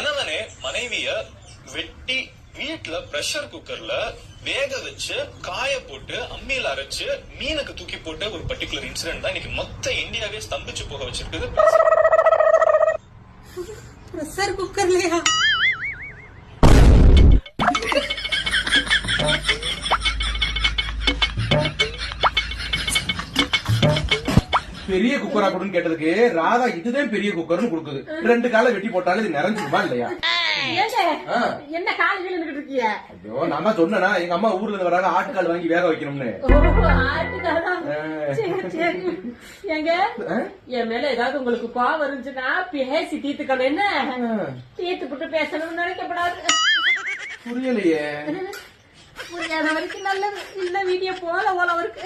கணவனே மனைவிய வெட்டி வீட்டுல பிரஷர் குக்கர்ல வேக வச்சு காய போட்டு அம்மியில அரைச்சு மீனுக்கு தூக்கி போட்டு ஒரு பர்டிகுலர் இன்சிடென்ட் தான் இன்னைக்கு மொத்த இந்தியாவே ஸ்தம்பிச்சு போக வச்சிருக்குது. பிரஷர் குக்கர்லயா? பெரிய குக்கரா கொடுன்னு கேட்டதுக்கு ராதா இதுதான் பெரிய குக்கர்னு கொடுக்குது. 2 காலை வெட்டி போட்டாலும் இது நிறைஞ்சிருமா இல்லையா? என்ன கால் விழுந்துட்டு இருக்கிய? ஐயோ நான் தான் சொன்னா எங்க அம்மா ஊர்ல இருந்து வராங்க ஆட்டுக்கால் வாங்கி வேக வைக்கணும்னு. எங்க என் மேல ஏதாவது உங்களுக்கு கோவம் இருந்துச்சுன்னா பேசி தீர்த்துக்கணும். என்ன தீர்த்து போட்டு பேசணும்னு நினைக்கப்படாது. புரியலையே. புரியாத வரைக்கும் நல்லது. இல்ல வீடியோ போல இருக்கு.